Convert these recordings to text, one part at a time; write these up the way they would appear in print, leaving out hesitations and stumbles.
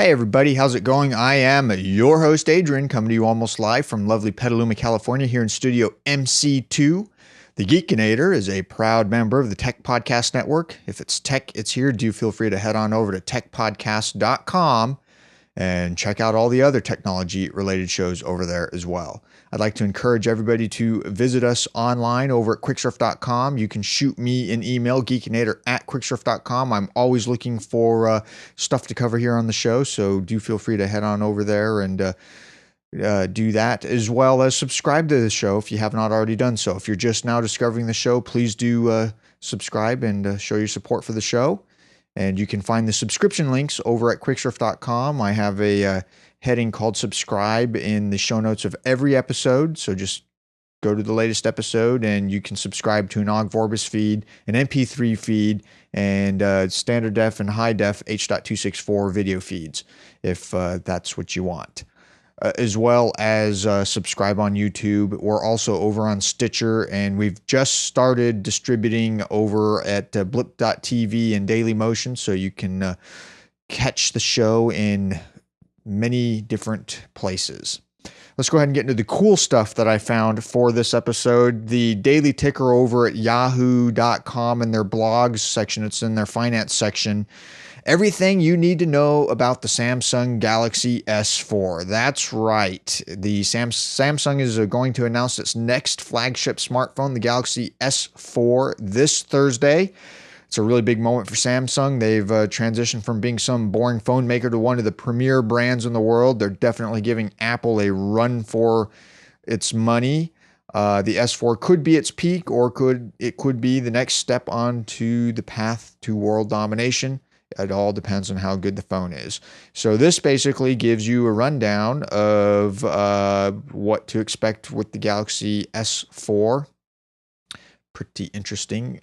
Hey everybody, how's it going? I am your host Adrian, coming to you almost live from lovely Petaluma, California, here in Studio MC2. The Geekinator is a proud member of the Tech Podcast Network. If it's tech, it's here. Do feel free to head on over to techpodcast.com and check out all the other technology related shows over there as well. I'd like to encourage everybody to visit us online over at quicksurf.com. You can shoot me an email, geekinator@quicksurf.com. I'm always looking for stuff to cover here on the show, so do feel free to head on over there and do that, as well as subscribe to the show if you have not already done so. If you're just now discovering the show, please do subscribe and show your support for the show. And you can find the subscription links over at quicksurf.com. I have a heading called subscribe in the show notes of every episode. So just go to the latest episode and you can subscribe to an OGG Vorbis feed, an MP3 feed, and standard def and high def H.264 video feeds if that's what you want. As well as subscribe on YouTube. We're also over on Stitcher, and we've just started distributing over at blip.tv and Daily Motion, so you can catch the show in many different places. Let's go ahead and get into the cool stuff that I found for this episode. The Daily Ticker over at yahoo.com in their blogs section, it's in their finance section. Everything you need to know about the Samsung Galaxy S4. That's right. The Samsung is going to announce its next flagship smartphone, the Galaxy S4, this Thursday. It's a really big moment for Samsung. They've transitioned from being some boring phone maker to one of the premier brands in the world. They're definitely giving Apple a run for its money. The S4 could be its peak, or it could be the next step onto the path to world domination. It all depends on how good the phone is. So this basically gives you a rundown of what to expect with the Galaxy S4. Pretty interesting.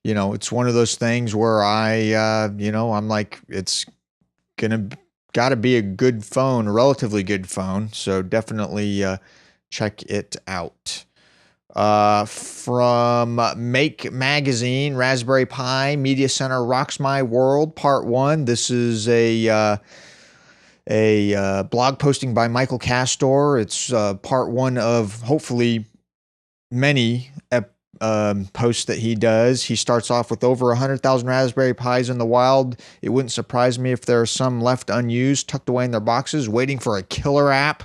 It's one of those things where I'm like, it's gotta be a good phone, a relatively good phone. So definitely check it out. From Make Magazine, Raspberry Pi Media Center Rocks My World, Part 1. This is a blog posting by Michael Castor. It's part 1 of hopefully many posts that he does. He starts off with over 100,000 Raspberry Pis in the wild. It wouldn't surprise me if there are some left unused, tucked away in their boxes, waiting for a killer app.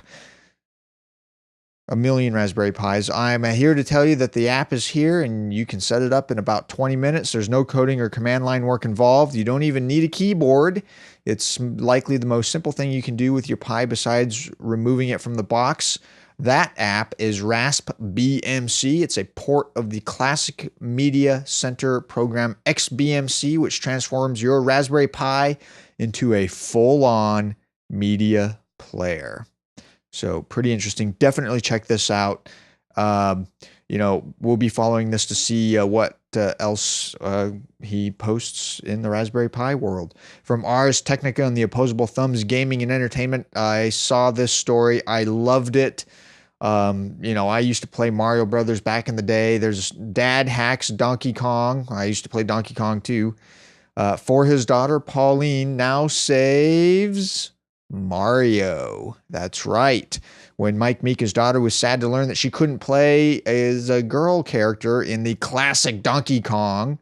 A million Raspberry Pis. I'm here to tell you that the app is here and you can set it up in about 20 minutes. There's no coding or command line work involved. You don't even need a keyboard. It's likely the most simple thing you can do with your Pi besides removing it from the box. That app is RaspBMC. It's a port of the classic Media Center program XBMC, which transforms your Raspberry Pi into a full-on media player. So pretty interesting. Definitely check this out. We'll be following this to see what else he posts in the Raspberry Pi world. From ArsTechnica and the Opposable Thumbs Gaming and Entertainment, I saw this story. I loved it. I used to play Mario Brothers back in the day. There's Dad Hacks Donkey Kong. I used to play Donkey Kong too. For his daughter, Pauline now saves Mario. That's right. When Mike Mika's daughter was sad to learn that she couldn't play as a girl character in the classic Donkey Kong,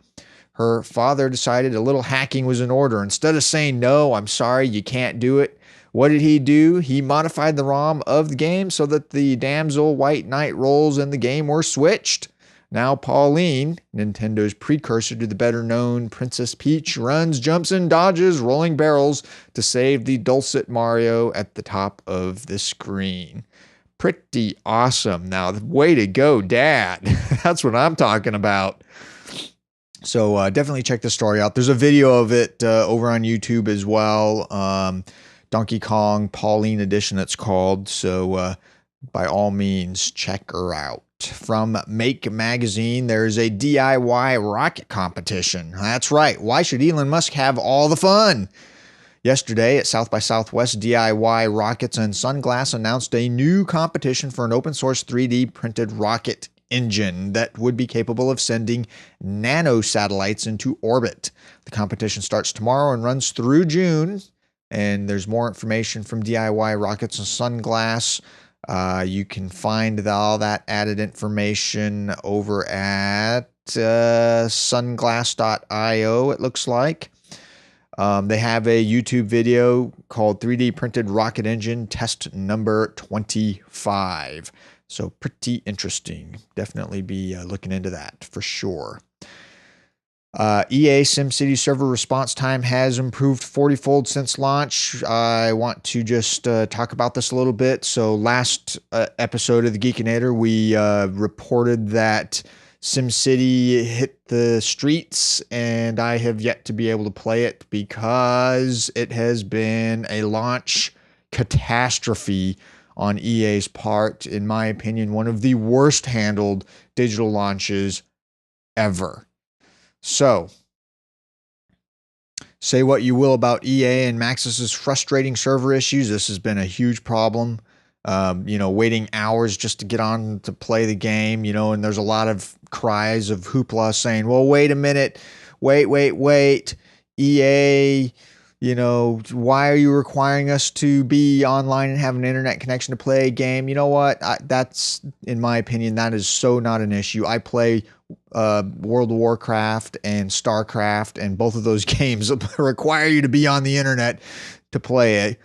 her father decided a little hacking was in order. Instead of saying, "No, I'm sorry, you can't do it," what did he do? He modified the ROM of the game so that the damsel White Knight roles in the game were switched. Now Pauline, Nintendo's precursor to the better-known Princess Peach, runs, jumps, and dodges rolling barrels to save the dulcet Mario at the top of the screen. Pretty awesome. Now, way to go, Dad. That's what I'm talking about. So definitely check this story out. There's a video of it over on YouTube as well. Donkey Kong Pauline Edition, it's called. So by all means, check her out. From Make Magazine, there's a DIY rocket competition. That's right. Why should Elon Musk have all the fun? Yesterday at South by Southwest, DIY Rockets and Sunglass announced a new competition for an open source 3D printed rocket engine that would be capable of sending nano satellites into orbit. The competition starts tomorrow and runs through June. and there's more information from DIY Rockets and Sunglass. You can find all that added information over at sunglass.io, it looks like. They have a YouTube video called 3D Printed Rocket Engine Test Number 25. So pretty interesting. Definitely be looking into that for sure. EA SimCity server response time has improved 40-fold since launch. I want to just talk about this a little bit. So last episode of the Geekinator, we reported that SimCity hit the streets, and I have yet to be able to play it because it has been a launch catastrophe on EA's part. In my opinion, one of the worst handled digital launches ever. So, say what you will about EA and Maxis' frustrating server issues. This has been a huge problem. Waiting hours just to get on to play the game, and there's a lot of cries of hoopla saying, well, wait a minute, wait, EA, why are you requiring us to be online and have an internet connection to play a game? You know what? That's, in my opinion, that is so not an issue. I play World of Warcraft and StarCraft, and both of those games require you to be on the internet to play it.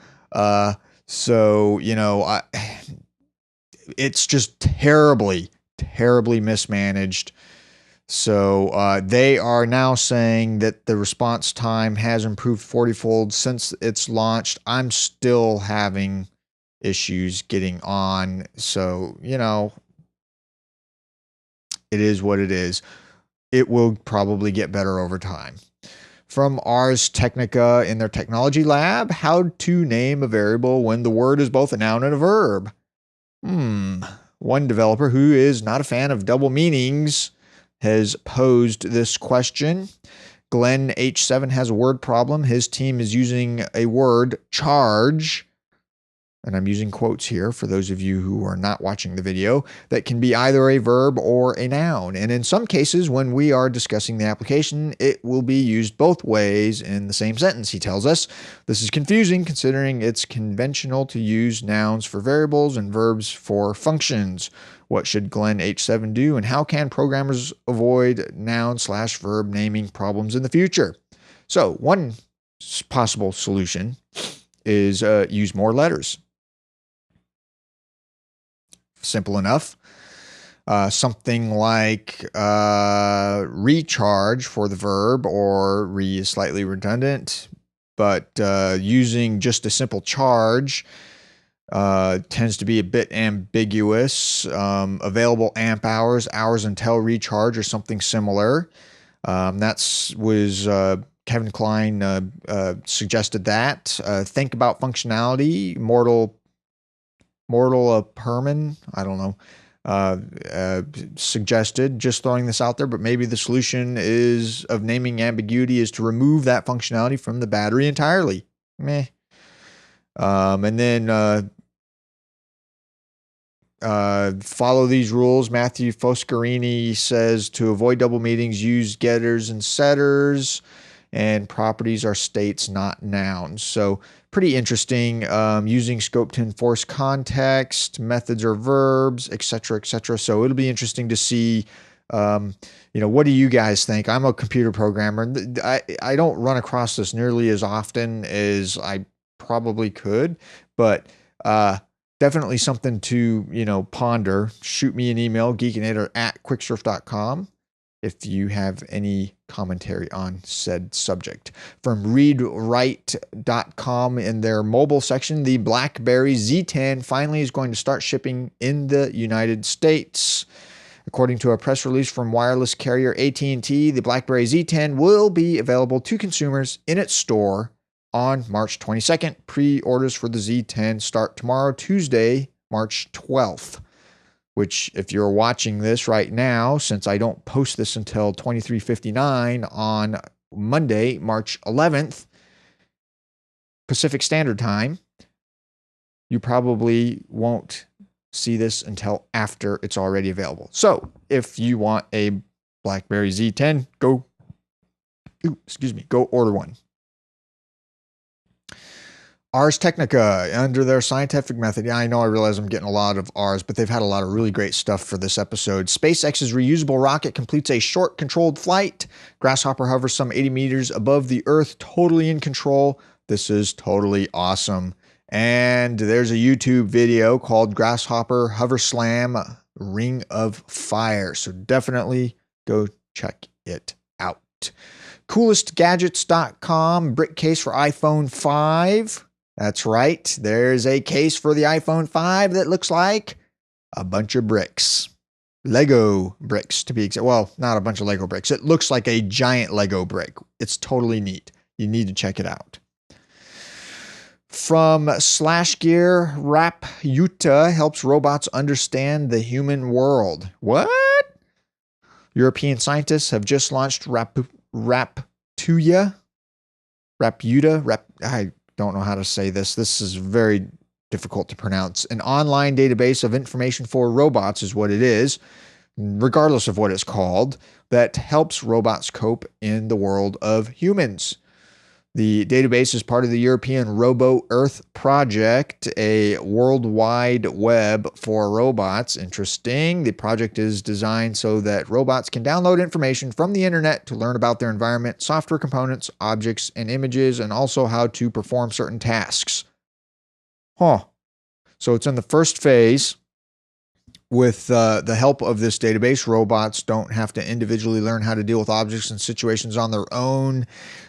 It's just terribly mismanaged. So they are now saying that the response time has improved 40-fold since it's launched. I'm still having issues getting on. So, it is what it is. It will probably get better over time. From ArsTechnica in their technology lab, how to name a variable when the word is both a noun and a verb. One developer who is not a fan of double meanings has posed this question. Glenn H7 has a word problem. His team is using a word, charge, and I'm using quotes here for those of you who are not watching the video, that can be either a verb or a noun. And in some cases, when we are discussing the application, it will be used both ways in the same sentence, he tells us. This is confusing considering it's conventional to use nouns for variables and verbs for functions. What should Glenn H7 do, and how can programmers avoid noun/verb naming problems in the future? So one possible solution is use more letters. Simple enough. Something like recharge for the verb, or re is slightly redundant, but using just a simple charge tends to be a bit ambiguous. Available amp hours, hours until recharge, or something similar. Kevin Klein suggested that. Think about functionality. Mortal Perman, I don't know, suggested, just throwing this out there, but maybe the solution of naming ambiguity is to remove that functionality from the battery entirely. Meh. And then follow these rules. Matthew Foscarini says to avoid double meanings, use getters and setters, and properties are states, not nouns. So pretty interesting. Using scope to enforce context, methods are verbs, etc., etc. So it'll be interesting to see. What do you guys think? I'm a computer programmer. I don't run across this nearly as often as I probably could, but definitely something to ponder. Shoot me an email, geekinator@quicksurf.com. if you have any commentary on said subject. From readwrite.com, in their mobile section, the Blackberry Z10 finally is going to start shipping in the United States. According to a press release from wireless carrier AT&T, the Blackberry Z10 will be available to consumers in its store on March 22nd. Pre-orders for the Z10 start tomorrow, Tuesday, March 12th. Which, if you're watching this right now, since I don't post this until 23:59 on Monday, March 11th, Pacific Standard Time, you probably won't see this until after it's already available. So, if you want a BlackBerry Z10, go order one. ArsTechnica, under their scientific method. Yeah, I realize I'm getting a lot of R's, but they've had a lot of really great stuff for this episode. SpaceX's reusable rocket completes a short, controlled flight. Grasshopper hovers some 80 meters above the Earth, totally in control. This is totally awesome. And there's a YouTube video called Grasshopper Hover Slam Ring of Fire. So definitely go check it out. Coolestgadgets.com, BrickCase for iPhone 5. That's right. There's a case for the iPhone 5 that looks like a bunch of bricks. Lego bricks, to be exact. Well, not a bunch of Lego bricks. It looks like a giant Lego brick. It's totally neat. You need to check it out. From SlashGear, Rapyuta helps robots understand the human world. What? European scientists have just launched Rapyuta. I don't know how to say this. This is very difficult to pronounce. An online database of information for robots is what it is, regardless of what it's called, that helps robots cope in the world of humans. The database is part of the European Robo-Earth project, a worldwide web for robots. Interesting. The project is designed so that robots can download information from the internet to learn about their environment, software components, objects, and images, and also how to perform certain tasks. So it's in the first phase. With the help of this database, robots don't have to individually learn how to deal with objects and situations on their own.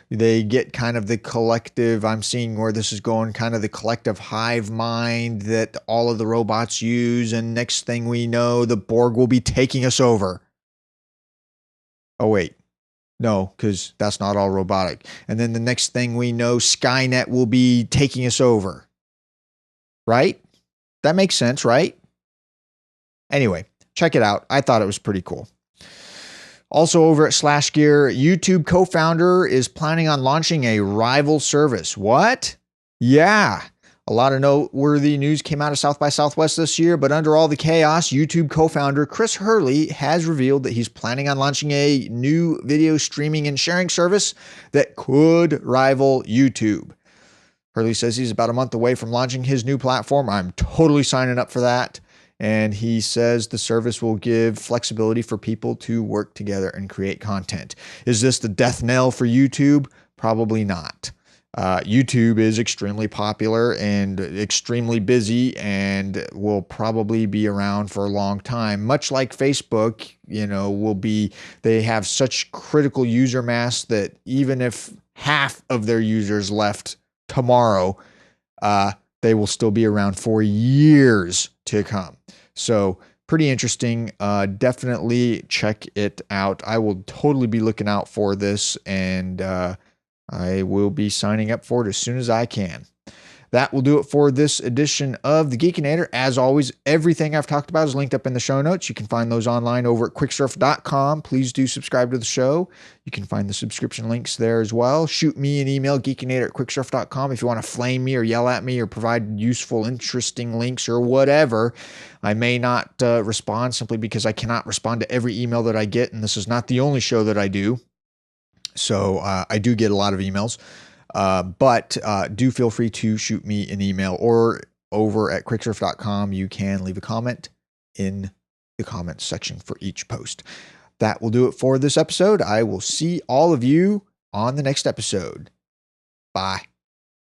They get kind of the collective, I'm seeing where this is going, kind of the collective hive mind that all of the robots use. And next thing we know, the Borg will be taking us over. Oh, wait. No, because that's not all robotic. And then the next thing we know, Skynet will be taking us over. Right? That makes sense, right? Anyway, check it out. I thought it was pretty cool. Also over at SlashGear, YouTube co-founder is planning on launching a rival service. What? Yeah. A lot of noteworthy news came out of South by Southwest this year, but under all the chaos, YouTube co-founder Chris Hurley has revealed that he's planning on launching a new video streaming and sharing service that could rival YouTube. Hurley says he's about a month away from launching his new platform. I'm totally signing up for that. And he says the service will give flexibility for people to work together and create content. Is this the death knell for YouTube? Probably not. YouTube is extremely popular and extremely busy and will probably be around for a long time. Much like Facebook, they have such critical user mass that even if half of their users left tomorrow, they will still be around for years to come. So pretty interesting. Definitely check it out. I will totally be looking out for this, and I will be signing up for it as soon as I can. That will do it for this edition of the Geekinator. As always, everything I've talked about is linked up in the show notes. You can find those online over at quicksurf.com. Please do subscribe to the show. You can find the subscription links there as well. Shoot me an email, geekinator@quicksurf.com, if you want to flame me or yell at me or provide useful, interesting links or whatever. I may not respond simply because I cannot respond to every email that I get, and this is not the only show that I do. So I do get a lot of emails. But do feel free to shoot me an email, or over at quicksurf.com, you can leave a comment in the comments section for each post. That will do it for this episode. I will see all of you on the next episode. Bye.